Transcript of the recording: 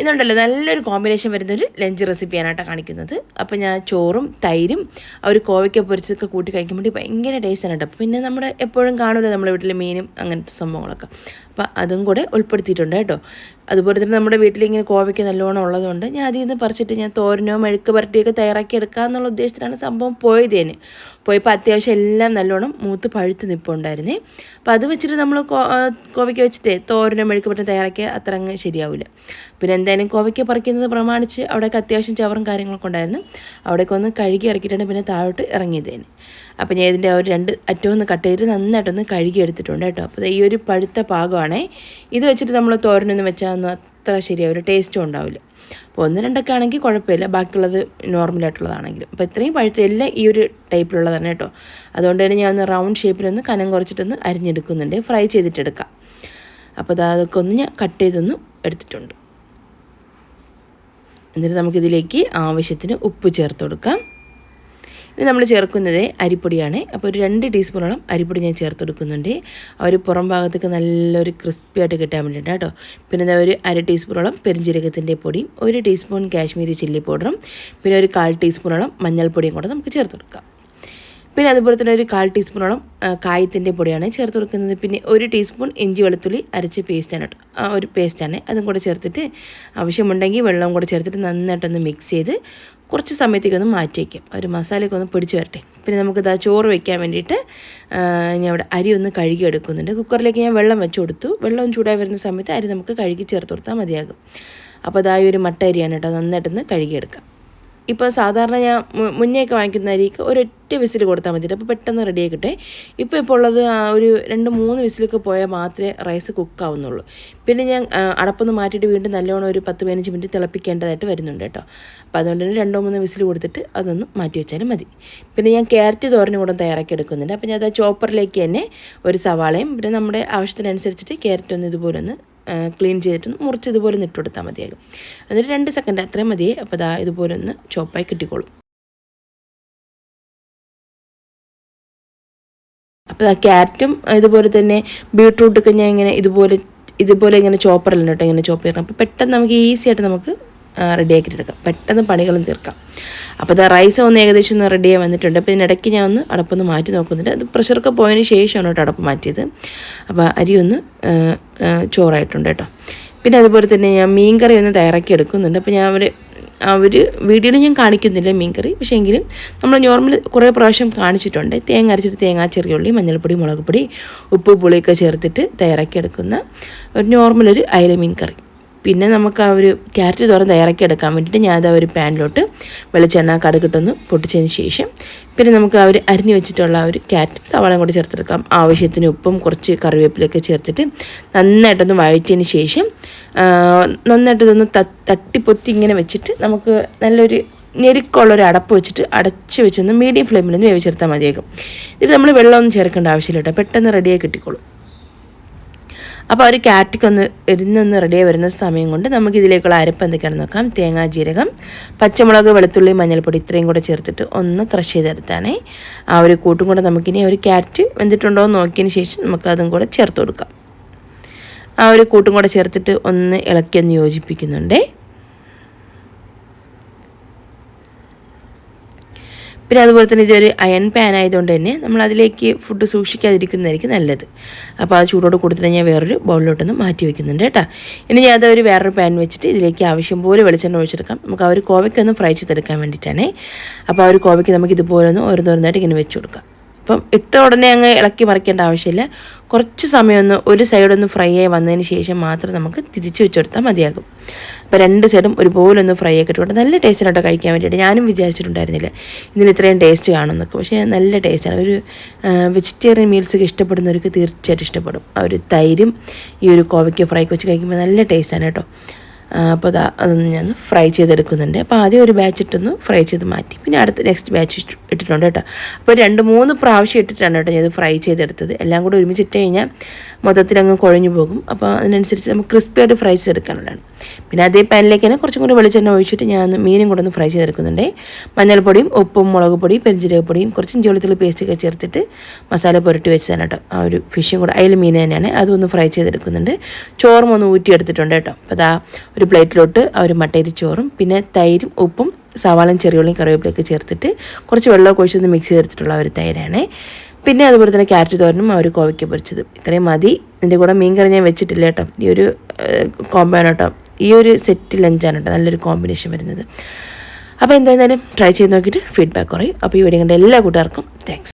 ഇന്നുണ്ടല്ലോ നല്ലൊരു കോമ്പിനേഷൻ വരുന്നൊരു ലഞ്ച് റെസിപ്പിയാണ് കാണിക്കുന്നത്. അപ്പോൾ ഞാൻ ചോറും തൈരും ഒരു കോവയ്ക്ക പൊരിച്ചൊക്കെ കൂട്ടി കഴിക്കുമ്പോൾ ഭയങ്കര ടേസ്റ്റാണ് കേട്ടോ. പിന്നെ നമ്മുടെ എപ്പോഴും കാണുമല്ലോ നമ്മുടെ വീട്ടിൽ മീനും അങ്ങനത്തെ സംഭവങ്ങളൊക്കെ, അപ്പോൾ അതും കൂടെ ഉൾപ്പെടുത്തിയിട്ടുണ്ട് കേട്ടോ. അതുപോലെ തന്നെ നമ്മുടെ വീട്ടിലിങ്ങനെ കോവയ്ക്ക നല്ലോണം ഉള്ളതുകൊണ്ട് ഞാൻ അതിൽ നിന്ന് പറിച്ചിട്ട് ഞാൻ തോരനോ മെഴുക്ക് പുരട്ടിയൊക്കെ തയ്യാറാക്കി എടുക്കുക എന്നുള്ള ഉദ്ദേശത്തിലാണ് സംഭവം പോയതേന്. പോയപ്പോൾ അത്യാവശ്യം എല്ലാം നല്ലോണം മൂത്ത് പഴുത്ത് നിൽപ്പുണ്ടായിരുന്നേ. അപ്പോൾ അത് വെച്ചിട്ട് നമ്മൾ കോവയ്ക്ക വെച്ചിട്ട് തോരനോ മെഴുക്ക് പുരട്ടി തയ്യാറാക്കിയാൽ അത്ര അങ്ങ് ശരിയാവില്ല. പിന്നെ എന്തായാലും കോവയ്ക്ക പറിക്കുന്നത് പ്രമാണിച്ച് അവിടെയൊക്കെ അത്യാവശ്യം ചവറും കാര്യങ്ങളൊക്കെ ഉണ്ടായിരുന്നു. അവിടേക്ക് ഒന്ന് കഴുകി ഇറക്കിയിട്ടാണ് പിന്നെ താഴോട്ട് ഇറങ്ങിയതേന്. അപ്പോൾ ഞാൻ ഇതിൻ്റെ ഒരു 2 അറ്റമൊന്ന് കട്ട് ചെയ്തിട്ട് നന്നായിട്ടൊന്ന് കഴുകി എടുത്തിട്ടുണ്ട് കേട്ടോ. അപ്പോൾ ഈ ഒരു പഴുത്ത പാകമാണേ. ഇത് വെച്ചിട്ട് നമ്മൾ തോരനൊന്നും വെച്ചാൽ ഒന്നും അത്ര ശരിയാവില്ല, ടേസ്റ്റും ഉണ്ടാവില്ല. അപ്പോൾ 1-2 ആണെങ്കിൽ കുഴപ്പമില്ല, ബാക്കിയുള്ളത് നോർമലായിട്ടുള്ളതാണെങ്കിലും. അപ്പോൾ ഇത്രയും പഴുത്ത എല്ലാം ഈ ഒരു ടൈപ്പിലുള്ളതാണ് കേട്ടോ. അതുകൊണ്ട് തന്നെ ഞാൻ ഒന്ന് റൗണ്ട് ഷേപ്പിലൊന്ന് കനം കുറച്ചിട്ടൊന്ന് അരിഞ്ഞെടുക്കുന്നുണ്ട്, ഫ്രൈ ചെയ്തിട്ടെടുക്കാം. അപ്പോൾ അതൊക്കെ ഒന്ന് ഞാൻ കട്ട് ചെയ്തൊന്ന് എടുത്തിട്ടുണ്ട്. എന്നിട്ട് നമുക്കിതിലേക്ക് ആവശ്യത്തിന് ഉപ്പ് ചേർത്ത് കൊടുക്കാം. ഇനി നമ്മൾ ചേർക്കുന്നത് അരിപ്പൊടിയാണ്. അപ്പോൾ ഒരു 2 ടീസ്പൂണോളം അരിപ്പൊടി ഞാൻ ചേർത്ത് കൊടുക്കുന്നുണ്ട്. ആ ഒരു പുറം ഭാഗത്തേക്ക് നല്ലൊരു ക്രിസ്പി ആയിട്ട് കിട്ടാൻ വേണ്ടിയിട്ട് കേട്ടോ. പിന്നെ എന്താ ഒരു 1/2 ടീസ്പൂണോളം പെരിഞ്ജീരകത്തിൻ്റെ പൊടിയും 1 ടീസ്പൂൺ കാശ്മീരി ചില്ലി പൗഡറും പിന്നെ ഒരു 1/4 ടീസ്പൂണോളം മഞ്ഞൾപ്പൊടിയും കൂടെ നമുക്ക് ചേർത്ത് കൊടുക്കാം. പിന്നെ അതുപോലെ തന്നെ ഒരു 1/4 ടീസ്പൂണോളം കായത്തിൻ്റെ പൊടിയാണ് ചേർത്ത് കൊടുക്കുന്നത്. പിന്നെ 1 ടീസ്പൂൺ ഇഞ്ചി വെളുത്തുള്ളി അരച്ച് പേസ്റ്റാണ് കേട്ടോ, ഒരു പേസ്റ്റാണ്. അതും കൂടെ ചേർത്തിട്ട് ആവശ്യമുണ്ടെങ്കിൽ വെള്ളവും കൂടെ ചേർത്തിട്ട് നന്നായിട്ടൊന്ന് മിക്സ് ചെയ്ത് കുറച്ച് സമയത്തേക്കൊന്ന് മാറ്റി വയ്ക്കാം, ഒരു മസാലയൊക്കെ ഒന്ന് പിടിച്ച് വരട്ടെ. പിന്നെ നമുക്കിത് ചോറ് വയ്ക്കാൻ വേണ്ടിയിട്ട് ഞാൻ ഇവിടെ അരി ഒന്ന് കഴുകി എടുക്കുന്നുണ്ട്. കുക്കറിലേക്ക് ഞാൻ വെള്ളം വെച്ച് കൊടുത്തു. വെള്ളം ചൂടായി വരുന്ന സമയത്ത് അരി നമുക്ക് കഴുകി ചേർത്ത് കൊടുത്താൽ മതിയാകും. അപ്പോൾ അതായ ഒരു മട്ട അരിയാണ് കേട്ടോ, നന്നായിട്ടൊന്ന് കഴുകിയെടുക്കാം. ഇപ്പോൾ സാധാരണ ഞാൻ മുന്നേയൊക്കെ വാങ്ങിക്കുന്ന അരിക്ക് ഒരൊറ്റ വിസിൽ കൊടുത്താൽ മതിയിട്ട് അപ്പോൾ പെട്ടെന്ന് റെഡിയായി കിട്ടെ. ഇപ്പോൾ ഉള്ളത് ഒരു 2-3 വിസിലൊക്കെ പോയാൽ മാത്രമേ റൈസ് കുക്കാവുന്നുള്ളൂ. പിന്നെ ഞാൻ അടപ്പൊന്ന് മാറ്റിയിട്ട് വീണ്ടും നല്ലോണം ഒരു 10-15 മിനിറ്റ് തിളപ്പിക്കേണ്ടതായിട്ട് വരുന്നുണ്ട് കേട്ടോ. അപ്പോൾ അതുകൊണ്ട് തന്നെ 2-3 വിസിൽ കൊടുത്തിട്ട് അതൊന്ന് മാറ്റി വെച്ചാലും മതി. പിന്നെ ഞാൻ ക്യാരറ്റ് തോരനും കൂടെ തയ്യാറാക്കി എടുക്കുന്നുണ്ട്. അപ്പോൾ ഞാൻ അത് ചോപ്പറിലേക്ക് തന്നെ ഒരു സവാളയും പിന്നെ നമ്മുടെ ആവശ്യത്തിനനുസരിച്ചിട്ട് ക്യാരറ്റ് ഒന്ന് ഇതുപോലെ ഒന്ന് ക്ലീൻ ചെയ്തിട്ട് മുറിച്ച് ഇതുപോലെ ഇട്ട് കൊടുത്താൽ മതിയാകും. എന്നിട്ട് 2 സെക്കൻഡ് അത്രയും മതിയേ. അപ്പോൾ ഇതുപോലെ ഒന്ന് ചോപ്പായി കിട്ടിക്കോളും. അപ്പോൾ ക്യാരറ്റും ഇതുപോലെ തന്നെ ബീട്രൂട്ടൊക്കെ ഞാൻ ഇങ്ങനെ ഇതുപോലെ ഇങ്ങനെ ചോപ്പറിലുണ്ട് കേട്ടോ, ഇങ്ങനെ ചോപ്പ് ചെയ്യണം. അപ്പോൾ പെട്ടെന്ന് നമുക്ക് ഈസി ആയിട്ട് നമുക്ക് റെഡിയാക്കിയിട്ട് എടുക്കാം, പെട്ടെന്ന് പണികളും തീർക്കാം. അപ്പോൾ റൈസ് ഒന്ന് ഏകദേശം ഒന്ന് റെഡിയായി വന്നിട്ടുണ്ട്. അപ്പോൾ ഇതിനിടയ്ക്ക് ഞാൻ ഒന്ന് അടപ്പൊന്ന് മാറ്റി നോക്കുന്നുണ്ട്. അത് പ്രഷറൊക്കെ പോയതിന് ശേഷമാണ് കേട്ടോ അടപ്പ് മാറ്റിയത്. അപ്പോൾ അരി ഒന്ന് ചോറായിട്ടുണ്ട് കേട്ടോ. പിന്നെ അതുപോലെ തന്നെ ഞാൻ മീൻകറി ഒന്ന് തയ്യാറാക്കി എടുക്കുന്നുണ്ട്. അപ്പോൾ ഞാൻ ഒരു വീഡിയോയിൽ ഞാൻ കാണിക്കുന്നില്ല മീൻകറി, പക്ഷേ എങ്കിലും നമ്മൾ നോർമൽ കുറേ പ്രാവശ്യം കാണിച്ചിട്ടുണ്ട്. തേങ്ങ അരച്ചിട്ട് തേങ്ങ, ചെറിയുള്ളി, മഞ്ഞൾപ്പൊടി, മുളക് പൊടി, ഉപ്പ്, പുളിയൊക്കെ ചേർത്തിട്ട് തയ്യാറാക്കി എടുക്കുന്ന ഒരു നോർമലൊരു അയല മീൻകറി. പിന്നെ നമുക്ക് ആ ഒരു ക്യാരറ്റ് തോരൻ തയ്യാറാക്കി എടുക്കാൻ വേണ്ടിയിട്ട് ഞാൻ ഒരു പാനിലോട്ട് വെളിച്ചെണ്ണ കടുകിട്ടൊന്ന് പൊട്ടിച്ചതിന് ശേഷം പിന്നെ നമുക്ക് ആ ഒരു അരിഞ്ഞു വെച്ചിട്ടുള്ള ആ ഒരു ക്യാരറ്റും സവാളയും കൂടി ചേർത്തെടുക്കാം. ആവശ്യത്തിന് ഉപ്പും കുറച്ച് കറിവേപ്പിലൊക്കെ ചേർത്തിട്ട് നന്നായിട്ടൊന്ന് വഴറ്റിയതിന് ശേഷം നന്നായിട്ടൊന്ന് തട്ടിപ്പൊത്തി ഇങ്ങനെ വെച്ചിട്ട് നമുക്ക് നല്ലൊരു ഞെരുക്കമുള്ളൊരു അടപ്പ് വെച്ചിട്ട് അടച്ച് വെച്ചൊന്ന് മീഡിയം ഫ്ലെയിമിലൊന്ന് വേവിച്ചെടുത്താൽ മതിയാകും. ഇത് നമ്മൾ വെള്ളമൊന്നും ചേർക്കേണ്ട ആവശ്യമില്ല കേട്ടോ, പെട്ടെന്ന് റെഡിയായി കിട്ടിക്കോളും. അപ്പോൾ ഒരു ക്യാരറ്റൊന്ന് എരിഞ്ഞൊന്ന് റെഡിയായി വരുന്ന സമയം കൊണ്ട് നമുക്ക് ഇതിലേക്കുള്ള അരപ്പ് എന്തൊക്കെയാണെന്ന് നോക്കാം. തേങ്ങ, ജീരകം, പച്ചമുളക്, വെളുത്തുള്ളി, മഞ്ഞൾപ്പൊടി ഇത്രയും കൂടെ ചേർത്തിട്ട് ഒന്ന് ക്രഷ് ചെയ്തെടുത്താണേ. ആ ഒരു കൂട്ടും കൂടെ നമുക്കിനി ഒരു ക്യാരറ്റ് വെന്തിട്ടുണ്ടോ എന്ന് നോക്കിയതിന് ശേഷം നമുക്ക് അതും കൂടെ ചേർത്ത് കൊടുക്കാം. ആ ഒരു കൂട്ടും കൂടെ ചേർത്തിട്ട് ഒന്ന് ഇളക്കി ഒന്ന് യോജിപ്പിക്കുന്നുണ്ടേ. പിന്നെ അതുപോലെ തന്നെ ഇതൊരു അയൺ പാൻ ആയതുകൊണ്ട് തന്നെ നമ്മൾ അതിലേക്ക് ഫുഡ് സൂക്ഷിക്കാതിരിക്കുന്നതായിരിക്കും നല്ലത്. അപ്പോൾ ആ ചൂടോട് കൊടുത്തിട്ട് ഞാൻ വേറൊരു ബൗളിലോട്ടൊന്ന് മാറ്റി വയ്ക്കുന്നുണ്ട് കേട്ടോ. ഇനി ഞാൻ അതൊരു വേറൊരു പാൻ വെച്ചിട്ട് ഇതിലേക്ക് ആവശ്യം പോലെ വെളിച്ചെണ്ണ ഒഴിച്ചെടുക്കാം. നമുക്ക് ആ ഒരു കോവയ്ക്കൊന്ന് ഫ്രൈ ചെയ്തെടുക്കാൻ വേണ്ടിയിട്ടാണ്. അപ്പോൾ ആ ഒരു കോവയ്ക്ക് നമുക്ക് ഇതുപോലെ ഒന്ന് ഓരോന്നോരോന്നായിട്ട് ഇങ്ങനെ വെച്ച് കൊടുക്കാം. അപ്പം ഇട്ട ഉടനെ അങ്ങ് ഇളക്കി മറിക്കേണ്ട ആവശ്യമില്ല. കുറച്ച് സമയമൊന്ന് ഒരു സൈഡൊന്ന് ഫ്രൈ ആയി വന്നതിന് ശേഷം മാത്രം നമുക്ക് തിരിച്ച് വെച്ചെടുത്താൽ മതിയാകും. അപ്പോൾ 2 സൈഡും ഒരുപോലെ ഒന്ന് ഫ്രൈ ആക്കി ഇട്ടുകൊണ്ട് നല്ല ടേസ്റ്റാണ് കേട്ടോ കഴിക്കാൻ വേണ്ടിയിട്ട്. ഞാനും വിചാരിച്ചിട്ടുണ്ടായിരുന്നില്ല ഇതിന് ഇത്രയും ടേസ്റ്റ് കാണുമെന്നൊക്കെ, പക്ഷേ നല്ല ടേസ്റ്റാണ്. ഒരു വെജിറ്റേറിയൻ മീൽസൊക്കെ ഇഷ്ടപ്പെടുന്നവർക്ക് തീർച്ചയായിട്ടും ഇഷ്ടപ്പെടും. ആ ഒരു തൈരും ഈ ഒരു കോവയ്ക്ക് ഫ്രൈക്ക് വെച്ച് കഴിക്കുമ്പോൾ നല്ല ടേസ്റ്റാണ് കേട്ടോ. അപ്പോൾ അതൊന്ന് ഞാൻ ഫ്രൈ ചെയ്തെടുക്കുന്നുണ്ട്. അപ്പോൾ ആദ്യം ഒരു ബാച്ച് ഇട്ടൊന്ന് ഫ്രൈ ചെയ്ത് മാറ്റി പിന്നെ അടുത്ത നെക്സ്റ്റ് ബാച്ച് ഇട്ടിട്ടുണ്ട് കേട്ടോ. അപ്പോൾ 2-3 പ്രാവശ്യം ഇട്ടിട്ടാണ് കേട്ടോ ഞാൻ ഇത് ഫ്രൈ ചെയ്തെടുത്തത്. എല്ലാം കൂടെ ഒരുമിച്ചിട്ട് കഴിഞ്ഞാൽ മൊത്തത്തിലങ്ങ് കുഴഞ്ഞു പോകും. അപ്പോൾ അതിനനുസരിച്ച് നമുക്ക് ക്രിസ്പിയായിട്ട് ഫ്രൈ ചെയ്തെടുക്കാനുള്ളതാണ്. പിന്നെ അതേ പാനിലേക്ക് തന്നെ കുറച്ചും കൂടി വെളിച്ചെണ്ണ ഒഴിച്ചിട്ട് ഞാൻ മീനും കൂടെ ഒന്ന് ഫ്രൈ ചെയ്തെടുക്കുന്നുണ്ട്. മഞ്ഞൾപ്പൊടിയും ഉപ്പും മുളക് പൊടിയും പെരിഞ്ജീരകപ്പൊടിയും കുറച്ച് ഇഞ്ചി വെളുത്തുള്ളി പേസ്റ്റൊക്കെ ചേർത്തിട്ട് മസാല പുരട്ടി വെച്ചതാണ് കേട്ടോ. ആ ഒരു ഫിഷും കൂടെ അയല മീൻ തന്നെയാണ്, അതൊന്ന് ഫ്രൈ ചെയ്തെടുക്കുന്നുണ്ട്. ചോറും ഒന്ന് ഊറ്റിയെടുത്തിട്ടുണ്ട് കേട്ടോ. അപ്പോൾ ഒരു പ്ലേറ്റിലോട്ട് ആ ഒരു മട്ടയരിച്ചോറും പിന്നെ തൈരും ഉപ്പും സവാളയും ചെറിയുള്ളിയും കറിവേപ്പിലൊക്കെ ചേർത്തിട്ട് കുറച്ച് വെള്ളമൊക്കെ ഒഴിച്ചൊന്ന് മിക്സ് ചെയ്തെടുത്തിട്ടുള്ള ഒരു തൈരാണ്. പിന്നെ അതുപോലെ തന്നെ ക്യാരറ്റ് തോരനും ആ ഒരു കോവയ്ക്ക പൊരിച്ചത്. ഇത്രയും മതി. ഇതിൻ്റെ കൂടെ മീൻ കറി ഞാൻ വെച്ചിട്ടില്ല കേട്ടോ. ഈ ഒരു കോമ്പാണ് കേട്ടോ, ഈ ഒരു സെറ്റ് ലഞ്ചാണ് കേട്ടോ നല്ലൊരു കോമ്പിനേഷൻ വരുന്നത്. അപ്പോൾ എന്തായാലും ട്രൈ ചെയ്ത് നോക്കിയിട്ട് ഫീഡ്ബാക്ക് പറയും. അപ്പോൾ ഈ വീഡിയോ കണ്ട എല്ലാ കൂട്ടുകാർക്കും താങ്ക്സ്.